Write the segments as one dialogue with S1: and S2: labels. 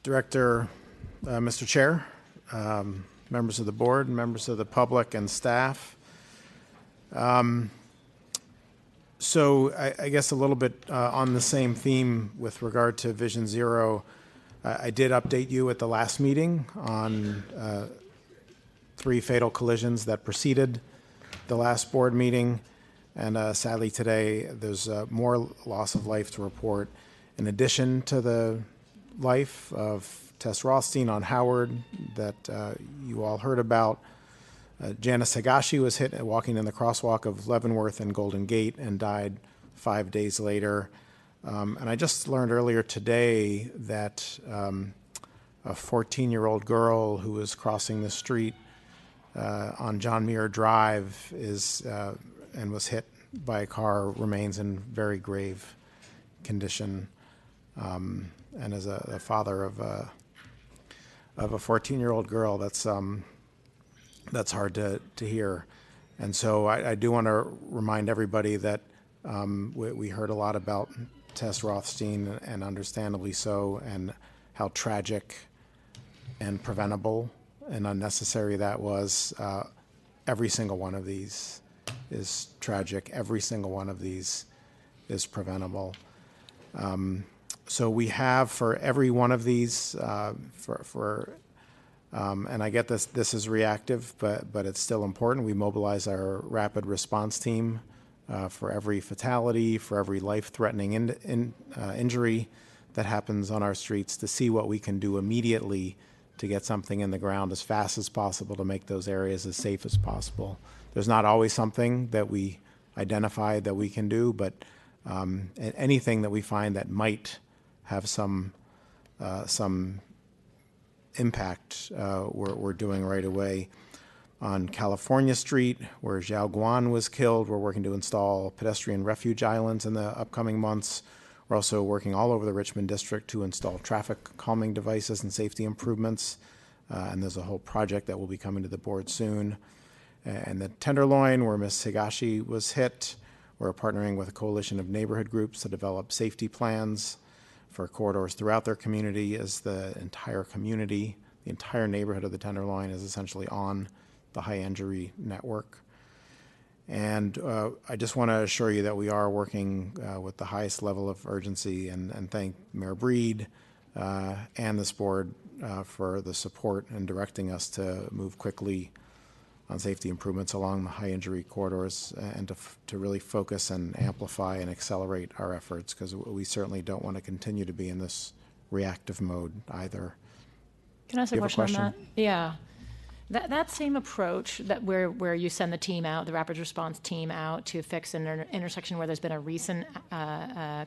S1: Director, Mr. Chair, members of the board, members of the public, and staff. So I guess a little bit on the same theme with regard to Vision Zero. I did update you at the last meeting on 3 fatal collisions that preceded the last board meeting. And sadly today, there's more loss of life to report. In addition to the life of Tess Rothstein on Howard that you all heard about, Janice Higashi was hit walking in the crosswalk of Leavenworth and Golden Gate and died 5 days later. And I just learned earlier today that a 14-year-old girl who was crossing the street on John Muir Drive and was hit by a car remains in very grave condition. And as a father of a 14-year-old girl, that's hard to hear. And so I do want to remind everybody that we heard a lot about Tess Rothstein, and understandably so, and how tragic and preventable and unnecessary that was. Every single one of these is tragic. Every single one of these is preventable. So we have for every one of these, and I get this is reactive, but it's still important. We mobilize our rapid response team for every fatality, for every life-threatening injury that happens on our streets, to see what we can do immediately to get something in the ground as fast as possible to make those areas as safe as possible. There's not always something that we identify that we can do, but anything that we find that might have some impact, we're doing right away. On California Street, where Xiao Guan was killed, we're working to install pedestrian refuge islands in the upcoming months. We're also working all over the Richmond district to install traffic calming devices and safety improvements. And there's a whole project that will be coming to the board soon. And the Tenderloin, where Ms. Higashi was hit, we're partnering with a coalition of neighborhood groups to develop safety plans for corridors throughout their community, as the entire community, the entire neighborhood of the Tenderloin is essentially on the high injury network. And I just want to assure you that we are working with the highest level of urgency, and thank Mayor Breed and this board for the support and directing us to move quickly on safety improvements along the high injury corridors, and to really focus and amplify and accelerate our efforts, because we certainly don't want to continue to be in this reactive mode either.
S2: Can I ask a question on that? Yeah. That same approach that where you send the team out, the rapid response team out to fix an intersection where there's been a recent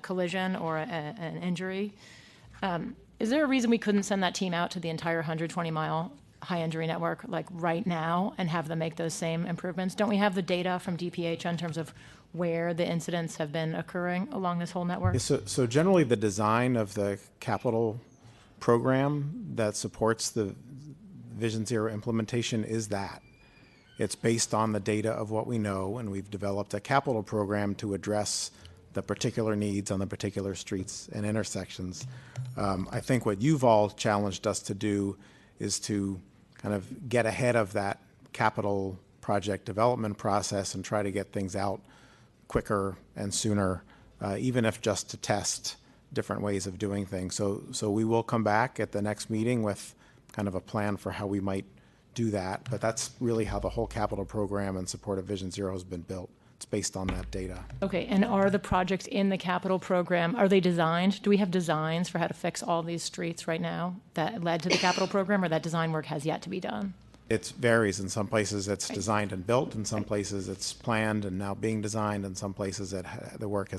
S2: collision or an injury, is there a reason we couldn't send that team out to the entire 120-mile high injury network like right now and have them make those same improvements? Don't we have the data from DPH in terms of where the incidents have been occurring along this whole network?
S1: So generally the design of the capital program that supports the Vision Zero implementation is that. It's based on the data of what we know, and we've developed a capital program to address the particular needs on the particular streets and intersections. I think what you've all challenged us to do is to kind of get ahead of that capital project development process and try to get things out quicker and sooner, even if just to test different ways of doing things. So we will come back at the next meeting with kind of a plan for how we might do that, but that's really how the whole capital program in support of Vision Zero has been built. It's based on that data.
S2: Okay, and are the projects in the capital program, are they designed? Do we have designs for how to fix all these streets right now that led to the capital program, or that design work has yet to be done?
S1: It varies. In some places it's designed and built, in some places it's planned and now being designed, in some places the work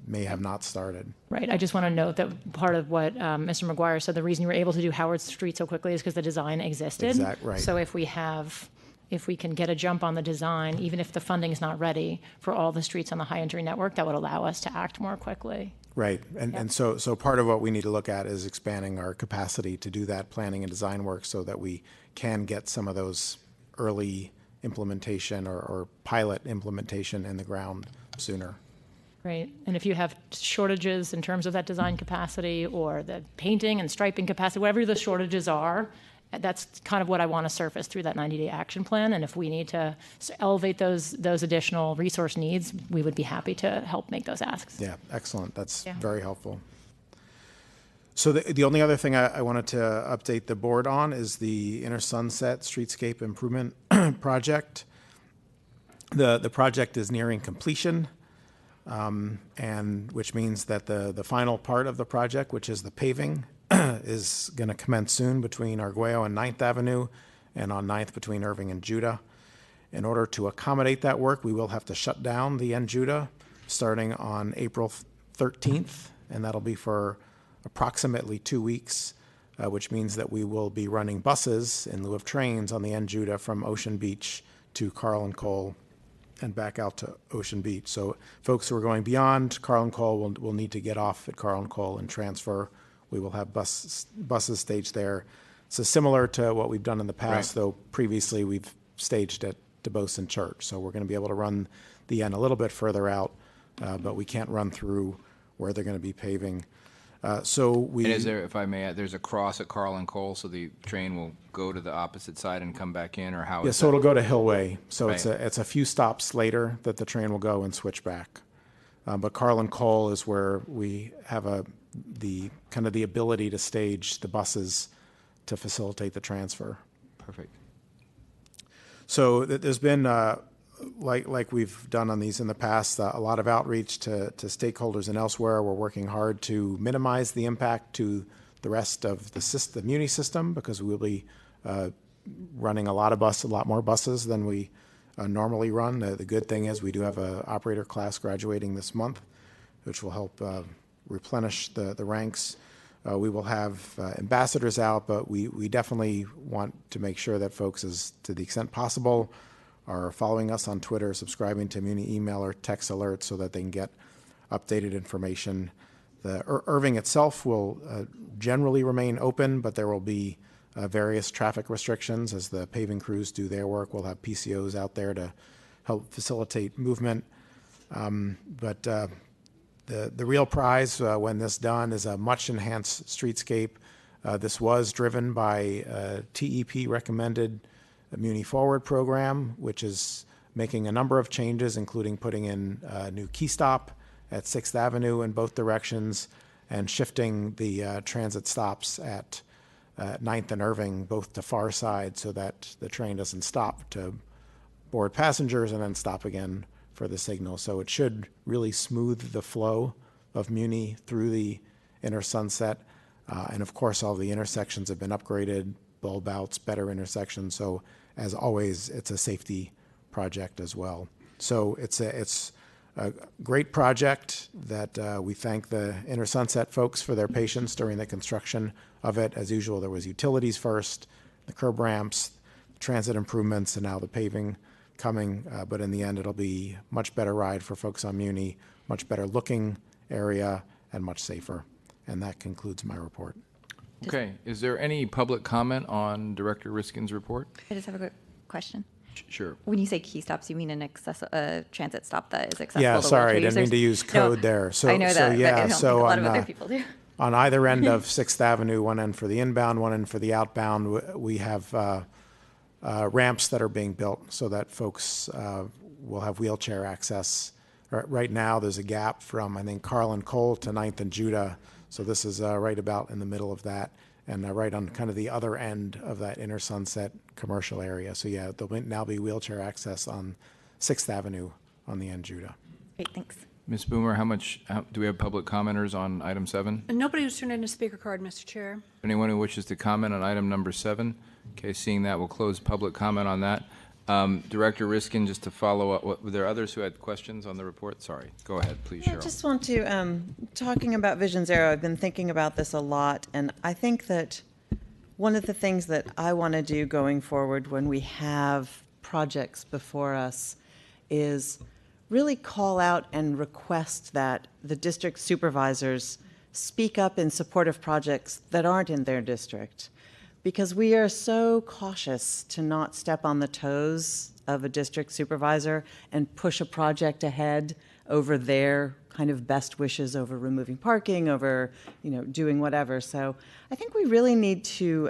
S1: may have not started.
S2: Right, I just want to note that part of what Mr. McGuire said, the reason you were able to do Howard Street so quickly is because the design existed.
S1: Exactly, right.
S2: So if we can get a jump on the design, even if the funding is not ready for all the streets on the high injury network, that would allow us to act more quickly.
S1: Right, and so part of what we need to look at is expanding our capacity to do that planning and design work so that we can get some of those early implementation or pilot implementation in the ground sooner.
S2: Right, and if you have shortages in terms of that design capacity or the painting and striping capacity, whatever the shortages are, that's kind of what I want to surface through that 90-day action plan. And if we need to elevate those additional resource needs, we would be happy to help make those asks.
S1: Yeah, excellent. That's
S2: Yeah.
S1: very helpful. So the only other thing I wanted to update the board on is the Inner Sunset Streetscape Improvement Project. The project is nearing completion, and which means that the final part of the project, which is the paving, is going to commence soon between Arguello and 9th Avenue and on 9th between Irving and Judah. In order to accommodate that work, we will have to shut down the N Judah starting on April 13th, and that'll be for approximately 2 weeks, which means that we will be running buses in lieu of trains on the N Judah from Ocean Beach to Carl and Cole and back out to Ocean Beach. So folks who are going beyond Carl and Cole will need to get off at Carl and Cole and transfer. We will have buses staged there. So similar to what we've done in the past,
S3: Right.
S1: though previously we've staged at DeBosin Church. So we're going to be able to run the N a little bit further out, but we can't run through where they're going to be paving. So we.
S3: And is there, if I may add, there's a cross at Carl and Cole, so the train will go to the opposite side and come back in, or how
S1: Yeah,
S3: is
S1: so
S3: that?
S1: it'll go to Hillway. So
S3: Right.
S1: it's a few stops later that the train will go and switch back. But Carl and Cole is where we have the kind of the ability to stage the buses to facilitate the transfer.
S3: Perfect.
S1: So there's been, like we've done on these in the past, a lot of outreach to stakeholders and elsewhere. We're working hard to minimize the impact to the rest of the Muni system, because we'll be running a lot more buses than we normally run. The good thing is we do have an operator class graduating this month, which will help replenish the ranks. We will have ambassadors out, but we definitely want to make sure that folks, as to the extent possible, are following us on Twitter, subscribing to Muni email or text alerts so that they can get updated information. The Irving itself will generally remain open, but there will be various traffic restrictions as the paving crews do their work. We'll have PCOs out there to help facilitate movement. But the real prize when this done is a much enhanced streetscape. This was driven by TEP recommended Muni Forward program, which is making a number of changes, including putting in a new key stop at 6th Avenue in both directions and shifting the transit stops at 9th and Irving both to far side so that the train doesn't stop to board passengers and then stop again for the signal. So it should really smooth the flow of Muni through the Inner Sunset. And of course, all the intersections have been upgraded, bulb outs, better intersections. So as always, it's a safety project as well. So it's a great project that we thank the Inner Sunset folks for their patience during the construction of it. As usual, there was utilities first, the curb ramps, transit improvements, and now the paving coming. But in the end, it'll be much better ride for folks on Muni, much better looking area, and much safer. And that concludes my report.
S3: Okay, is there any public comment on Director Riskin's report?
S4: I just have a quick question.
S3: Sure.
S4: When you say key stops, you mean an transit stop that is accessible
S1: Yeah,
S4: to
S1: sorry, I
S4: wheelchair
S1: didn't mean
S4: users?
S1: to use
S4: No,
S1: code there. So
S4: I know that,
S1: yeah,
S4: but I don't
S1: so
S4: think a lot of
S1: on,
S4: other people do.
S1: on either end of 6th Avenue, one end for the inbound, one end for the outbound, we have ramps that are being built so that folks will have wheelchair access. Right now, there's a gap from, I think, Carl and Cole to 9th and Judah. So this is right about in the middle of that, and right on kind of the other end of that Inner Sunset commercial area. So yeah, there'll now be wheelchair access on 6th Avenue on the N Judah.
S4: Great, thanks.
S3: Ms. Boomer, do we have public commenters on item 7?
S5: Nobody who's turned in a speaker card, Mr. Chair.
S3: Anyone who wishes to comment on item number 7? Okay, seeing that, we'll close public comment on that. Director Riskin, just to follow up, were there others who had questions on the report? Sorry, go ahead, please,
S6: I
S3: Cheryl.
S6: just want to, talking about Vision Zero, I've been thinking about this a lot, and I think that one of the things that I want to do going forward when we have projects before us is really call out and request that the district supervisors speak up in support of projects that aren't in their district. Because we are so cautious to not step on the toes of a district supervisor and push a project ahead over their kind of best wishes over removing parking, over, doing whatever. So I think we really need to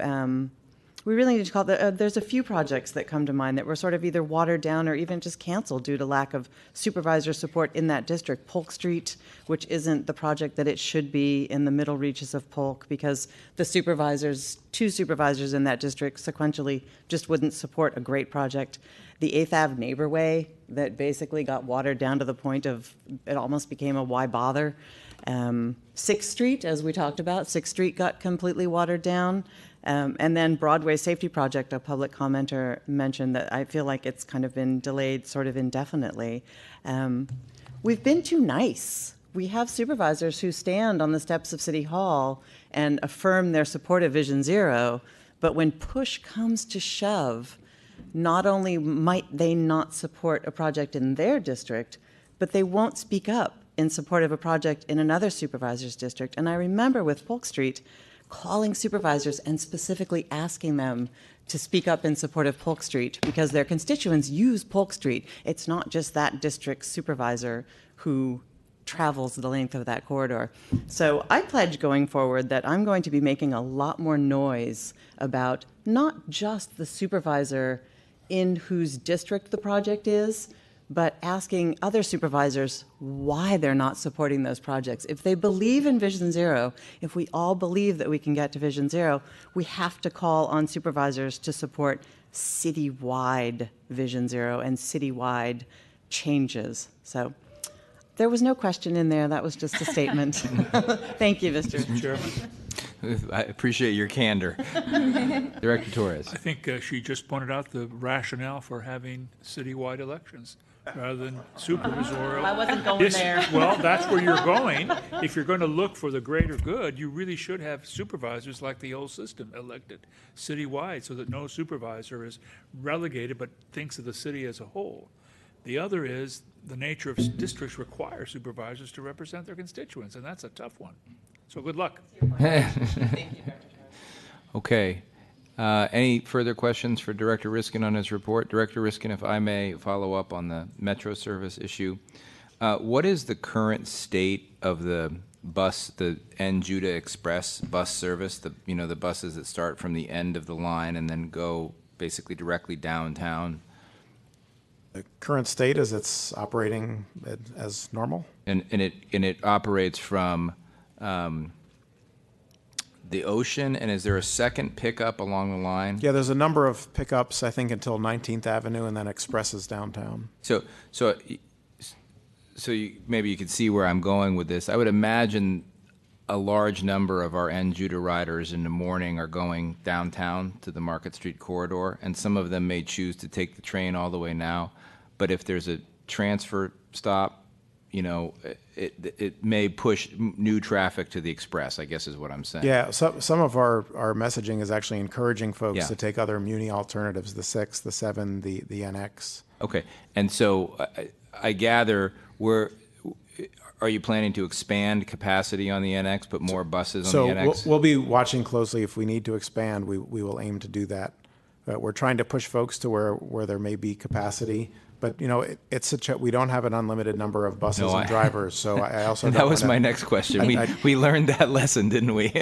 S6: call there's a few projects that come to mind that were sort of either watered down or even just canceled due to lack of supervisor support in that district. Polk Street, which isn't the project that it should be in the middle reaches of Polk, because the two supervisors in that district sequentially just wouldn't support a great project. The 8th Ave Neighborway that basically got watered down to the point of it almost became a why bother. 6th Street, as we talked about, 6th Street got completely watered down. And then Broadway Safety Project, a public commenter mentioned that I feel like it's kind of been delayed sort of indefinitely. We've been too nice. We have supervisors who stand on the steps of City Hall and affirm their support of Vision Zero, but when push comes to shove, not only might they not support a project in their district, but they won't speak up in support of a project in another supervisor's district. And I remember with Polk Street, calling supervisors and specifically asking them to speak up in support of Polk Street because their constituents use Polk Street. It's not just that district's supervisor who travels the length of that corridor. So I pledge going forward that I'm going to be making a lot more noise about not just the supervisor in whose district the project is, but asking other supervisors why they're not supporting those projects. If they believe in Vision Zero, if we all believe that we can get to Vision Zero, we have to call on supervisors to support citywide Vision Zero and citywide changes. So there was no question in there. That was just a statement. Thank you, Mr.
S7: Chairman.
S3: I appreciate your candor. Director Torres.
S7: I think she just pointed out the rationale for having citywide elections rather than supervisorial.
S6: I wasn't going there.
S7: Well, that's where you're going. If you're going to look for the greater good, you really should have supervisors like the old system elected citywide so that no supervisor is relegated but thinks of the city as a whole. The other is the nature of districts require supervisors to represent their constituents, and that's a tough one. So good luck.
S3: Okay. Any further questions for Director Riskin on his report? Director Riskin, if I may follow up on the Metro service issue. What is the current state of the N Judah Express bus service, the buses that start from the end of the line and then go basically directly downtown?
S1: The current state is it's operating as normal.
S3: And it operates from the Ocean, and is there a second pickup along the line?
S1: Yeah, there's a number of pickups, I think, until 19th Avenue, and then expresses downtown.
S3: So maybe you could see where I'm going with this. I would imagine a large number of our N Judah riders in the morning are going downtown to the Market Street corridor, and some of them may choose to take the train all the way now. But if there's a transfer stop, it may push new traffic to the Express, I guess is what I'm saying.
S1: Yeah, so some of our messaging is actually encouraging folks
S3: Yeah.
S1: to take other Muni alternatives, the 6, the 7, the NX.
S3: Okay, and so I gather are you planning to expand capacity on the NX, put more buses on
S1: So
S3: the NX?
S1: we'll be watching closely. If we need to expand, we will aim to do that. We're trying to push folks to where there may be capacity. But, we don't have an unlimited number of buses and drivers, so I also
S3: And that was my next question. We learned that lesson, didn't we?